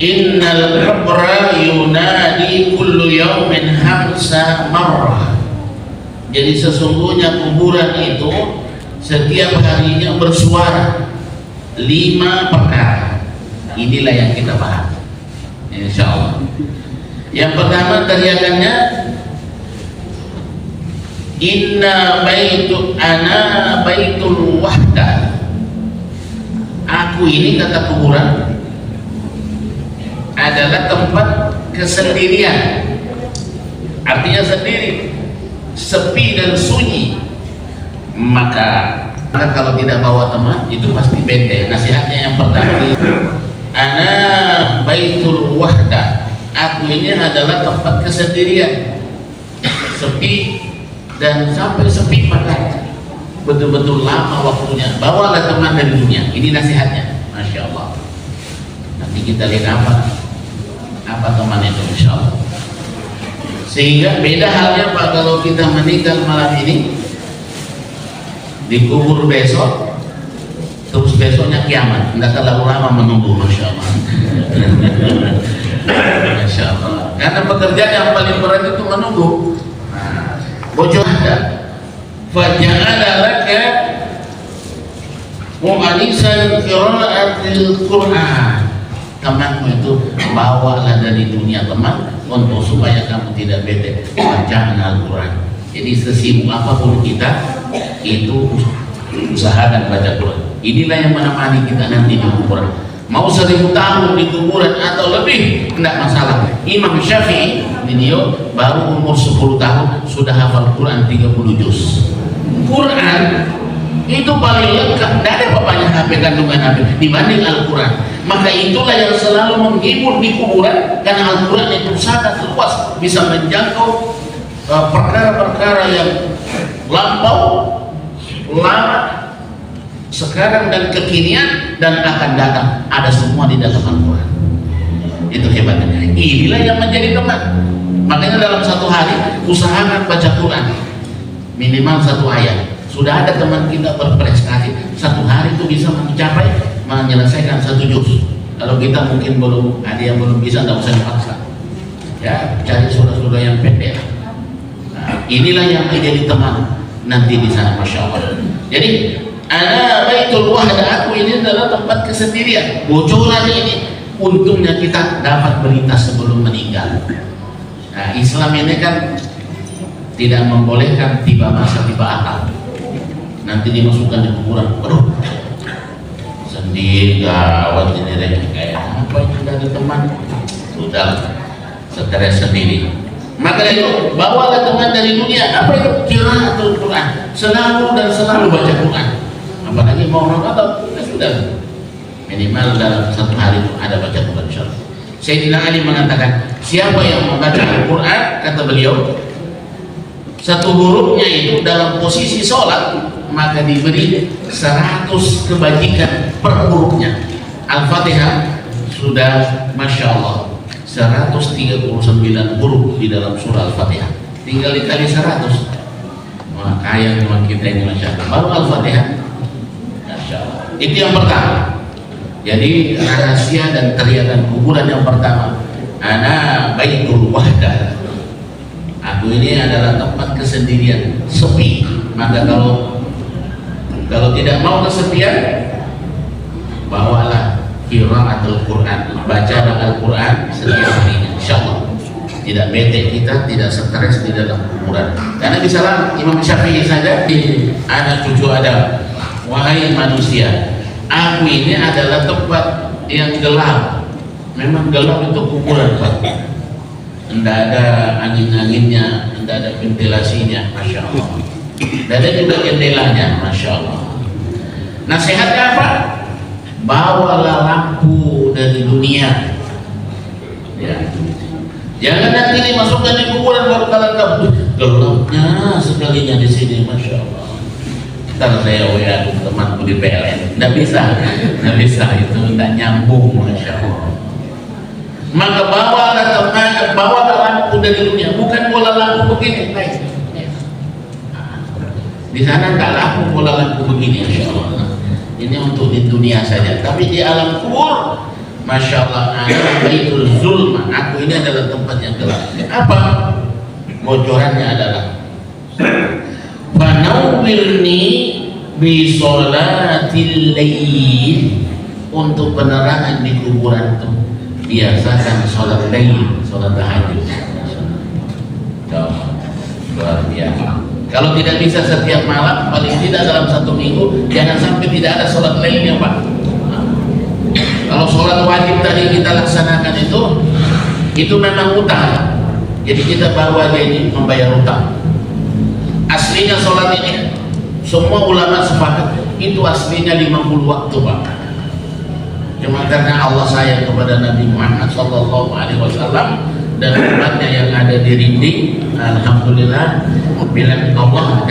Innal qabra yunadi kullu yawmin hamsa marrah. Jadi sesungguhnya kuburan itu setiap harinya bersuara 5 perkara. Inilah yang kita bahas, insyaallah. Yang pertama teriakannya, ana baitul wahdah. Aku ini, kata kuburan, adalah tempat kesendirian. Artinya sendiri, sepi dan sunyi. Maka kalau tidak bawa teman itu pasti bete. Nasihatnya yang pertama, ana baitul wahdah. Aku ini adalah tempat kesendirian, sepi dan sampai sepi bahkan betul-betul lama waktunya. Bawalah teman dari dunia. Ini nasihatnya, masya Allah. Nanti kita lihat apa teman itu, insya Allah. Sehingga beda halnya Pak kalau kita meninggal malam ini, dikubur besok, terus besoknya kiamat. Tidak terlalu lama menunggu, masya Allah. Masya Allah. Karena pekerjaan yang paling berat itu menunggu. Bocor ada. Faja'ala laka mu'anisan qira'atil Qur'an. Temanmu itu bawalah dari dunia teman untuk supaya kamu tidak bete bacaan Al-Quran. Jadi sesibuk apapun kita itu usahakan baca Quran. Inilah yang menemani kita nanti di kuburan. Mau 1000 tahun di kuburan atau lebih, tidak masalah. Imam Syafi'i beliau baru umur 10 tahun sudah hafal Quran 30 juz. Quran itu paling lengkap, tidak ada papanya HP, kandungan HP dibanding Al-Quran. Maka itulah yang selalu menghibur di kuburan, karena Al-Quran itu sangat luas, bisa menjangkau perkara-perkara yang lampau, lama, sekarang dan kekinian dan akan datang. Ada semua di dalam Al-Quran. Itu hebatnya. Inilah yang menjadi teman. Makanya dalam satu hari usahakan baca Quran minimal 1 ayat. Sudah ada teman kita berprestasi, 1 hari itu bisa mencapai menyelesaikan 1 juz. Kalau kita mungkin belum, ada yang belum bisa, tidak usah dipaksa. Ya, cari surah-surah yang pendek. Nah, inilah yang menjadi teman nanti di sana, masya Allah. Jadi, ana baitul wahdah, aku ini adalah tempat kesendirian. Bocoran ini, untungnya kita dapat berita sebelum meninggal. Nah, Islam ini kan tidak membolehkan tiba masa tiba akal. Nanti dimasukkan di kuburan, aduh, sendiri gawat ini, kayak apa ini, tidak ada teman, sudah stres sendiri. Maka itu bawalah teman dari dunia. Apa itu? Qiraatul Quran. Selalu dan selalu baca Quran. Apalagi mau Ramadan, sudah minimal dalam 1 hari itu ada baca Quran, insyaallah. Sayyidina Ali mengatakan, siapa yang membaca Al-Quran, kata beliau, 1 hurufnya itu dalam posisi sholat, maka diberi 100 kebajikan per hurufnya. Al-Fatihah sudah masya Allah 139 huruf di dalam surah Al-Fatihah, tinggal dikali 100. Wah, kaya memang kita ini, masya Allah. Baru Al-Fatihah, masya Allah. Itu yang pertama. Jadi rahasia dan teriakan kuburan yang pertama, ana baitul wahdah. Aku ini adalah tempat kesendirian, sepi. Maka kalau tidak mau kesepian, bawalah qiraatul Quran, bacalah Al-Quran setiap harinya, insyaallah. Tidak bete kita, tidak stres di dalam kuburan. Karena misalnya Imam Syafi'i saja, anak cucu Adam, wahai manusia, aku ini adalah tempat yang gelap. Memang gelap itu kuburan, Pak. Tidak ada angin-anginnya, tidak ada ventilasinya, masya Allah. Tidak ada juga jendelanya, masya Allah. Nasihatnya apa? Bawalah lampu dari dunia. Ya. Jangan nanti dimasukkan di kuburan baru kalian kabur. Gelapnya sekalinya di sini, masya Allah. Ntar saya WA temanku di PLN. Tidak bisa itu tidak nyambung, masya Allah. Maka bawalah lampu dari dunia, bukan bola lampu begini. Di sana tak lampu bola lampu begini, insya Allah. Ini untuk di dunia saja. Tapi di alam kubur Masya Allah, ana baitul zulma, aku ini adalah tempat yang gelap. Apa bocorannya adalah fanawwirni bi sholatil lail, untuk penerangan di kuburan itu biasakan sholat lail, sholat tahajud. Luar biasa. Kalau tidak bisa setiap malam, paling tidak dalam satu minggu jangan sampai tidak ada sholat lailnya, Pak. Kalau sholat wajib tadi kita laksanakan itu memang utang. Jadi kita baru aja ini membayar utang. Aslinya sholat ini semua ulama sepakat itu aslinya 50 waktu, Pak. Cuma karena Allah sayang kepada Nabi Muhammad SAW dan umatnya yang ada di Rinding, alhamdulillah bilang Allah,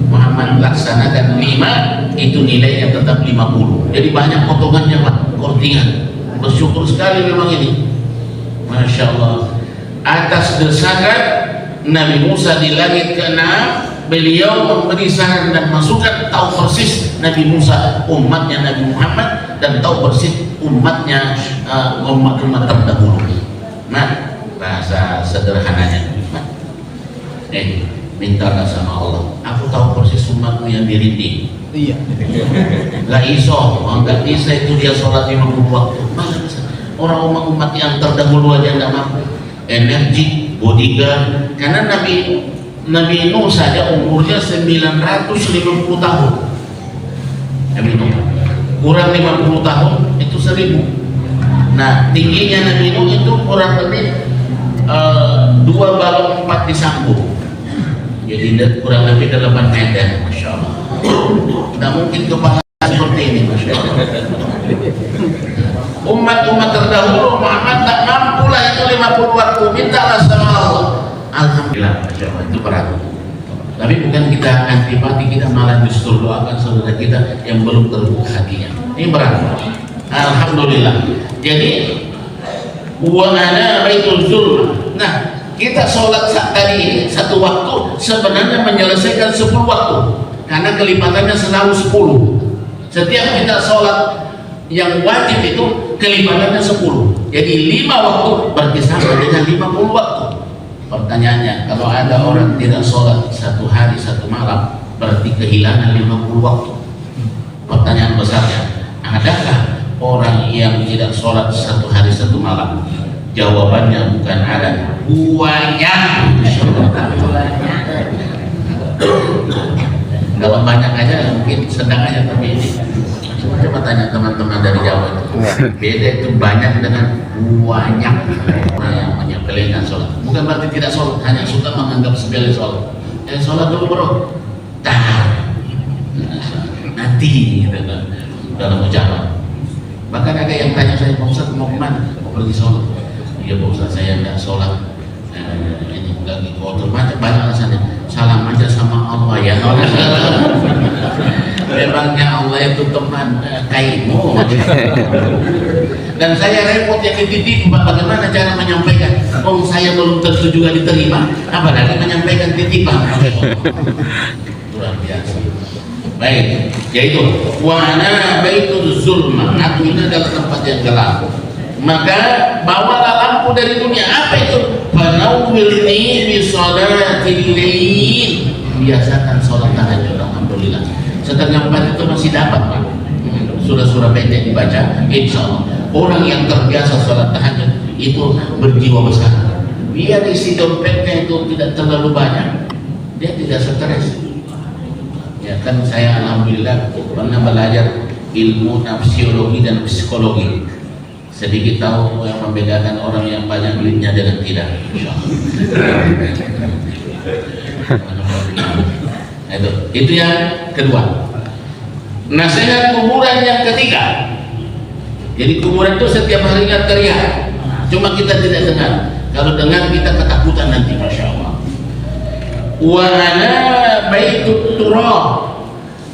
Muhammad laksanakan 5, itu nilainya tetap 50. Jadi banyak potongannya, Pak, kortingan. Bersyukur sekali memang ini, Masya Allah. Atas desakan Nabi Musa di langit ke-6, beliau memberi saran dan masukan, tahu persis Nabi Musa umatnya Nabi Muhammad dan tahu persis umatnya umat-umat terdahulu. Nah, bahasa sederhananya, mintalah sama Allah, aku tahu persis umatmu yang dirinding. Iya. Gak iso, nggak bisa itu dia sholat 50 waktu. Mana bisa? Orang umat yang terdahulu aja nggak mampu. Energi, bodyguard. Karena Nabi Nuh saja umurnya 950 tahun. Nabi Nuh kurang 50 tahun itu 1000. Nah, tingginya Nabi Nuh itu kurang lebih 2 balon 4 disambung. Jadi kurang lebih 8 meter, Masya Allah. Tidak mungkin kepala seperti ini, Masya Allah. Umat-umat terdahulu Muhammad tak mampu lah itu 50 waktu. Mintalah sama Allah. Alhamdulillah, Masya Allah, itu berat. Tapi bukan kita antipati, kita malah justru doakan saudara kita yang belum terbuka hatinya. Ini berat. Alhamdulillah. Jadi wa ana baitul zulm. Nah, kita sholat tadi ini satu waktu sebenarnya menyelesaikan 10 waktu, karena kelipatannya selalu 10. Setiap kita sholat yang wajib itu kelipatannya 10. Jadi 5 waktu berarti sama dengan 50 waktu. Pertanyaannya, kalau ada orang tidak sholat 1 hari 1 malam, berarti kehilangan 50 waktu. Pertanyaan besarnya, adakah orang yang tidak sholat 1 hari 1 malam? Jawabannya bukan ada, banyak. Kalau banyak aja mungkin sedang aja, tapi ini coba tanya teman-teman dari Jawa itu. Beda itu banyak dengan banyak. Orang yang menyepelekan sholat bukan berarti tidak sholat, hanya suka menganggap sepele sholat. Sholat dulu bro, nanti gitu kan, dalam ucapan. Bahkan ada yang tanya saya, Pak Ustaz mau kemana? Mau pergi sholat. Ya Pak Ustaz, saya tidak sholat, ini lagi kotor, banyak alasannya. Salam aja sama Allah ya. Memangnya Allah itu teman kaimu. Dan saya repot yang dititip, bagaimana cara menyampaikan? Oh, saya belum tentu juga diterima, apalagi menyampaikan titipan. Luar biasa. Baik, yaitu wa ana baitul zulma, aku ini adalah tempat yang gelap. Maka bawalah lampu dari dunia. Apa itu? Fanawwirni bi sholatil lail. Biasakan sholat tahajud. Alhamdulillah. Setengah 4 itu masih dapat, Pak. Surah-surah pendek dibaca, insya Allah. Orang yang terbiasa sholat tahajud itu berjiwa besar. Biar isi dompetnya itu tidak terlalu banyak, dia tidak stres. Ya kan, saya alhamdulillah pernah belajar ilmu nafsiologi dan psikologi. Sedikit tahu yang membedakan orang yang banyak duitnya dengan tidak. Itu yang kedua. Nasihat kuburan yang ketiga. Jadi kuburan itu setiap harinya teriak, cuma kita tidak dengar. Kalau dengar kita ketakutan nanti, Masya Allah. Wa ana baitut turab.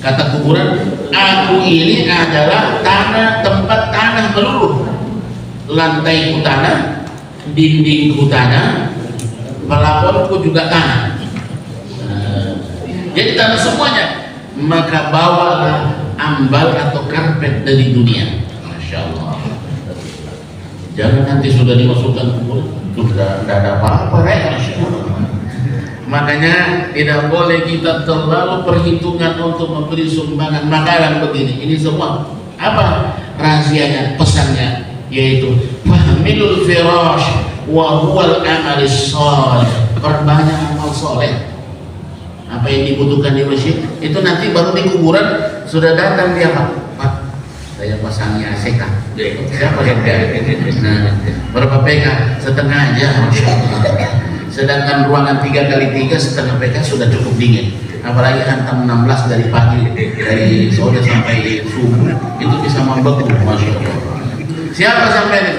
Kata kuburan, aku ini adalah tanah, tempat tanah meluluh. Lantaiku tanah, dindingku tanah, pelaponku juga tanah. Jadi tanah semuanya. Maka bawalah ambal atau karpet dari dunia. Masya Allah. Jangan nanti sudah dimasukkan kubur, sudah tidak ada apa-apa, Makanya tidak boleh kita terlalu perhitungan untuk memberi sumbangan makanan begini. Ini semua apa rahasianya, pesannya, yaitu fahmilul firash wa huwal amalis shalih. Perbanyak amal soleh. Apa yang dibutuhkan di masjid itu nanti baru di kuburan sudah datang dia, Pak, saya pasangi ACK. Siapa yang nah, berapa PK? Setengah aja, Masya Allah. Sedangkan ruangan 3x3 setengah PK sudah cukup dingin. Apalagi hantam 16 dari pagi, dari sore sampai subuh, itu bisa membeku, Masya Allah. Siapa sampai ini?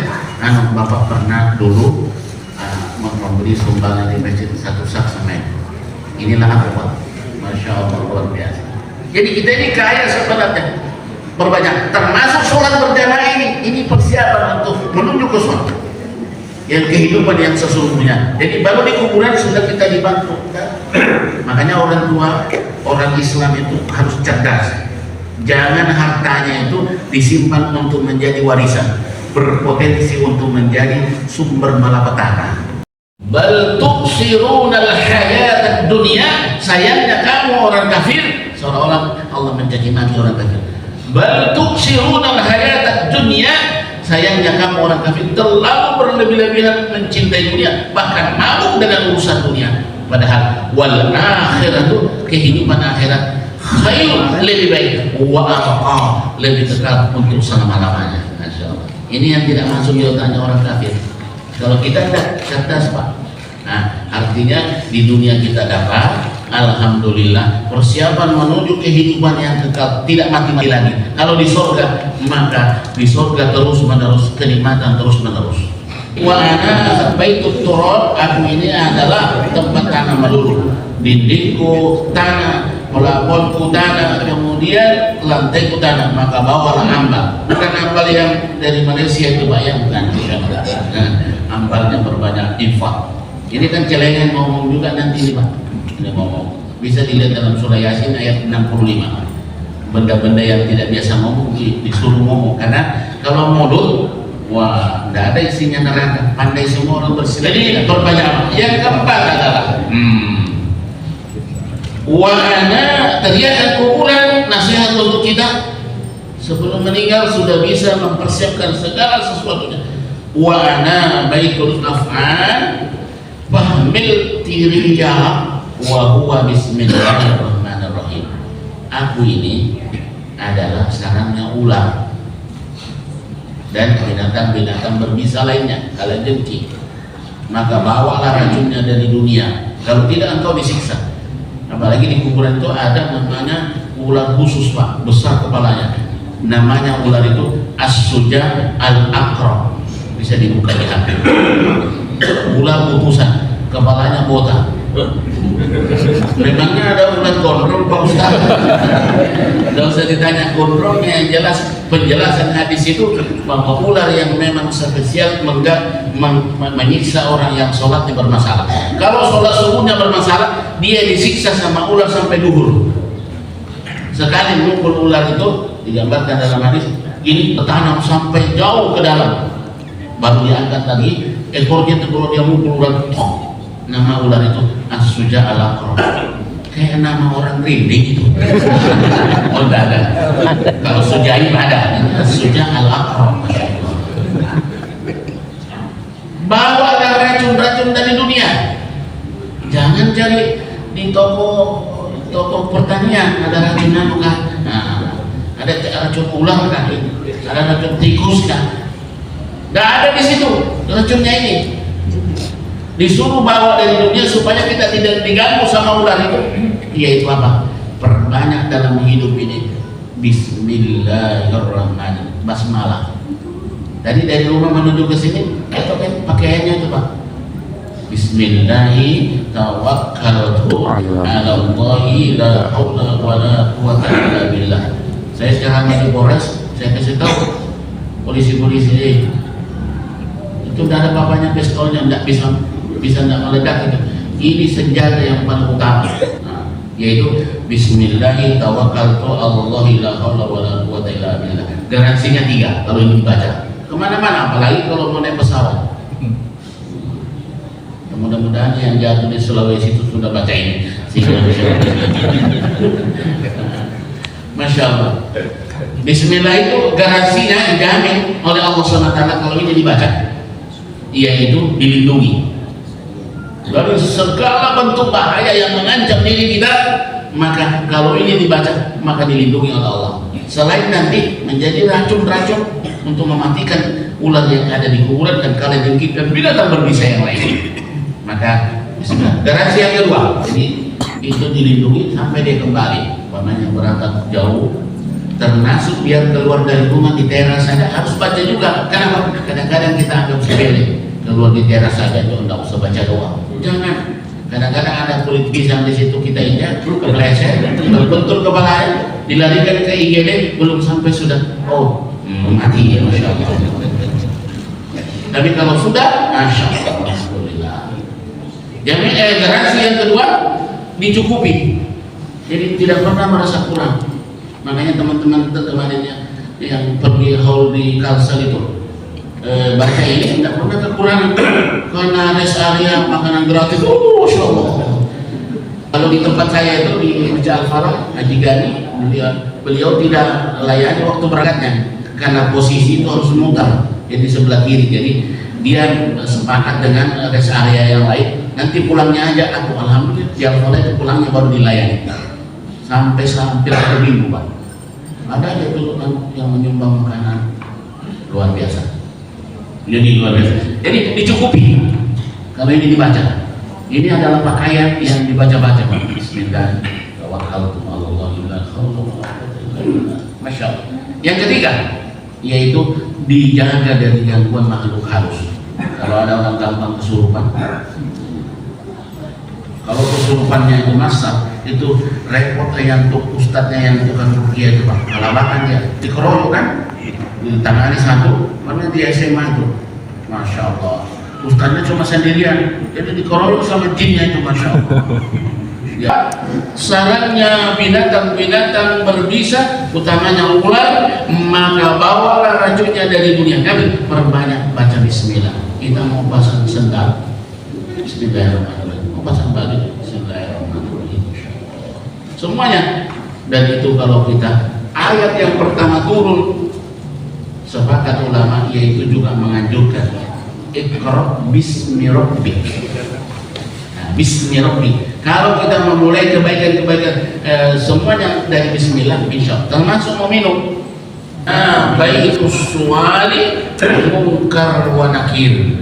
Bapak pernah dulu memberi sumbangan di masjid 1 sak semen. Inilah aku, Pak. Masya Allah, luar biasa. Jadi kita ini kaya sebenarnya. Berbanyak, termasuk sholat berjamaah ini persiapan untuk menuju ke surga, yang kehidupan yang sesungguhnya. Jadi baru di kuburan sudah kita dibantu. Makanya orang tua, orang Islam itu harus cerdas. Jangan hartanya itu disimpan untuk menjadi warisan, berpotensi untuk menjadi sumber malapetaka. Bal tu'sirunal hayatad dunya, sayangnya kamu orang kafir, seolah-olah Allah mencaci maki orang kafir. Bal tu'sirunal hayatad dunya, sayangnya kamu orang kafir terlalu berlebih-lebihan mencintai dunia, bahkan mabuk dengan urusan dunia. Padahal wal akhiratu, kehidupan akhirat, khair, lebih baik, wa abqa, lebih kekal untuk selama-lamanya. Masyaallah. Ini yang tidak masuk di otaknya orang kafir. Kalau kita tidak cerdas, Pak. Nah, artinya di dunia kita dapat, alhamdulillah, persiapan menuju kehidupan yang kekal, tidak mati-mati lagi. Kalau di surga, maka di surga terus-menerus, kenikmatan terus-menerus. Wa ana baitut turab, aku ini adalah tempat tanah melulu. Dindingku tanah, pelaponku tanah, kemudian lantaiku tanah, maka bawalah ambal. Bukan ambal yang dari Malaysia itu, Pak, yang bukan. Nah, ambalnya berbanyak infak. Ini kan celengan ngomong juga nanti nih, Pak. Ini ngomong. Bisa dilihat dalam surah Yasin ayat 65. Benda-benda yang tidak biasa ngomong disuruh ngomong, karena kalau mulut, wah, tidak ada isinya neraka. Pandai semua orang bersilat. Jadi berbanyak. Yang keempat adalah wahana teriakan kuburan, nasihat untuk kita sebelum meninggal sudah bisa mempersiapkan segala sesuatunya. Wahana baitul af'al fahmil tiriyah wa huwa bismillahirrahmanirrahim. Aku ini adalah sarangnya ular dan binatang-binatang berbisa lainnya, kalajengking. Maka bawalah racunnya dari dunia, kalau tidak engkau disiksa. Apalagi di kuburan itu ada namanya ular khusus, Pak, besar kepalanya. Namanya ular itu as-suja al-aqra. Bisa dibuka di HP. Ular putusan, kepalanya botak. Memangnya ada ular gondrong, Pak Ustaz? Tidak usah ditanya gondrongnya, yang jelas penjelasan hadis itu bahwa ular yang memang spesial menyiksa orang yang sholatnya bermasalah. Kalau sholat subuhnya bermasalah, dia disiksa sama ular sampai duhur. Sekali mukul ular itu digambarkan dalam hadis, ini tertanam sampai jauh ke dalam. Baru diangkat lagi, ekornya itu kalau dia mukul ular, nama ular itu as-suja al-aqra. Kayak nama orang rinding itu. Oh, tidak ada. Kalau sujaim ada, as-suja al-aqra. Bawalah racun-racun dari dunia. Jangan cari di toko pertanian ada racun anu kah? Nah, ada racun ular kah? Ada racun tikus kah? Nggak ada di situ racunnya ini. Disuruh bawa dari dunia supaya kita tidak diganggu sama ular itu. Yaitu apa? Perbanyak dalam hidup ini Bismillahirrahmanirrahim, basmalah. Tadi dari rumah menuju ke sini, itu kan pakaiannya itu, Pak. Bismillahi tawakkaltu ala Allahi la haula wala quwwata illa billah. Saya sekarang di Polres, saya kasih tahu polisi-polisi itu tidak ada papanya, pistolnya tidak bisa meledak itu. Ini senjata yang paling utama, yaitu Bismillahi tawakkaltu ala Allahi la haula wala quwwata illa billah. Garansinya 3 kalau ini dibaca. kemana-mana, apalagi kalau mau naik pesawat. Mudah-mudahan yang jatuh di Sulawesi itu sudah baca ini. Masya Allah. Bismillah itu garansinya dijamin oleh Allah SWT kalau ini dibaca, yaitu dilindungi dari segala bentuk bahaya yang mengancam diri kita. Maka kalau ini dibaca, maka dilindungi oleh Allah. Selain nanti menjadi racun-racun untuk mematikan ular yang ada di kuburan dan kalajengking dan binatang berbisa yang lain. Maka bismillah. Garansi yang kedua, jadi itu dilindungi sampai dia kembali. Namanya berangkat jauh, termasuk biar keluar dari rumah di teras saja harus baca juga. Kenapa? Kadang-kadang kita anggap sepele, keluar di teras saja itu tidak usah baca doa. Jangan. Kadang-kadang ada kulit pisang di situ kita injak, kepleset, berbentur kepala, dilarikan ke IGD, belum sampai sudah mati ya, Masya Allah. Tapi kalau sudah, Masya Allah, Alhamdulillah. Jadi garansi yang kedua dicukupi, jadi tidak pernah merasa kurang. Makanya teman-teman kemarinnya yang pergi haul di Kalsel itu baca ini tidak pernah kekurangan karena rest area makanan gratis. Masya Allah. Kalau di tempat saya itu di Masjid Al-Farah Haji Gani, beliau tidak layani waktu berangkatnya karena posisi itu harus mutar, jadi sebelah kiri. Jadi dia sepakat dengan rest area yang lain. Nanti pulangnya aja, aku alhamdulillah di Al-Farah itu pulangnya baru dilayani sampai satu minggu, Pak. Ada aja tuh yang menyumbang makanan luar biasa. Jadi luar biasa. Jadi dicukupi kalau ini dibaca. Ini adalah pakaian yang dibaca-baca, Pak. Bismillah. Tawakkaltu 'alallahi la haula wa la quwwata illa billah. Masya Allah. Yang ketiga, yaitu dijaga dari gangguan makhluk halus. Kalau ada orang gampang kesurupan, kalau kesurupannya itu masak, itu repot yang untuk ustadznya yang tukang ruqyah itu, Pak. Kalabakan dia dikeroyok kan, ditangani satu, mana di SMA itu, Masya Allah. Ustadznya cuma sendirian, jadi dikeroyok sama jinnya itu, Masya Allah. Ya, sarannya binatang-binatang berbisa, utamanya ular, maka bawalah racunnya dari dunia. Kami perbanyak baca Bismillah. Kita mau pasang sendal, Bismillahirrahmanirrahim. Mau pasang baju, Bismillahirrahmanirrahim. Semuanya. Dan itu kalau kita ayat yang pertama turun, sepakat ulama yaitu juga menganjurkan Iqra bismi rabbik. Nah, bismi rabbik. Kalau kita memulai kebaikan-kebaikan semuanya dari bismillah, insya Allah, termasuk meminum. Baik itu suali, mungkar wa nakir.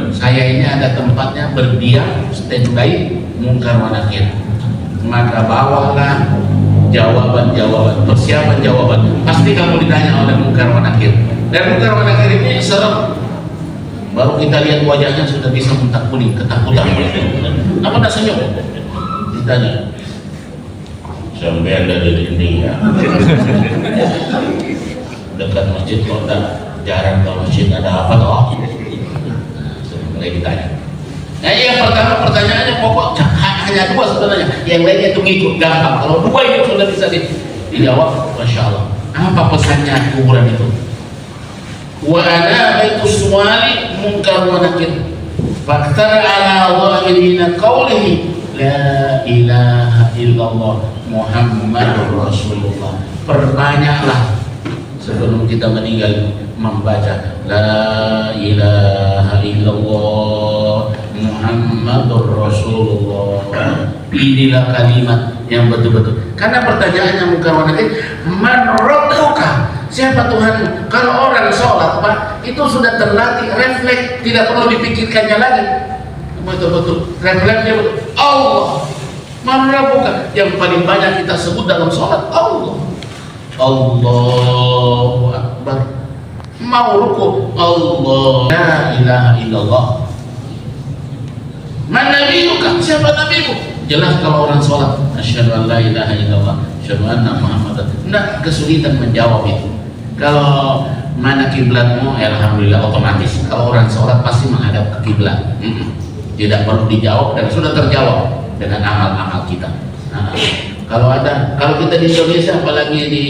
Saya ini ada tempatnya berdiam, standby, mungkar wa nakir. Maka bawalah jawaban-jawaban, persiapan jawaban. Pasti kamu ditanya oleh mungkar wa nakir. Dan mungkar wa nakir ini serem. Baru kita lihat wajahnya sudah bisa muntah kuning, ketakutan. Apa nak senyum? Ditanya, sampai ada di India dekat masjid kota, jarang ke masjid, ada apa toh? Mulai ditanya. Nah, yang pertama pertanyaannya pokok hanya dua sebenarnya, yang lainnya itu ngikut gampang. Kalau dua itu sudah bisa dijawab, Masya Allah. Apa pesannya kuburan itu? Wa ana baitu suwali munkar wa nakir. Faktar ala zahirina qawlihi la ilaha illallah Muhammadur Rasulullah. Perbanyaklah sebelum kita meninggal membaca la ilaha illallah Muhammadur Rasulullah. Inilah kalimat yang betul-betul. Karena pertanyaannya mungkar wa nakir, man rabbuka? Siapa Tuhan? Kalau orang sholat, Pak, itu sudah terlatih, refleks, tidak perlu dipikirkannya lagi. Betul-betul refleksnya betul. Allah. Man rabbuka? Yang paling banyak kita sebut dalam sholat Allah. Allahu Akbar. Mau ruku Allah. La ilaha illallah. Man nabiyuka? Siapa nabimu? Jelas kalau orang sholat asyhadu an la ilaha illallah, asyhadu anna Muhammadan. Tidak kesulitan menjawab itu. Kalau mana kiblatmu, alhamdulillah otomatis. Kalau orang sholat pasti menghadap ke kiblat. Tidak perlu dijawab dan sudah terjawab dengan amal-amal kita. Nah, kalau kita di Indonesia, apalagi di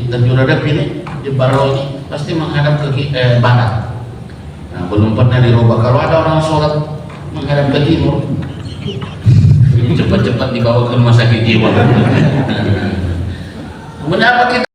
Tanjung Redep ini, di Baro ini, pasti menghadap ke barat. Nah, belum pernah dirubah. Kalau ada orang sholat menghadap ke timur, cepat-cepat dibawa ke rumah sakit jiwa. Kemudian apa kita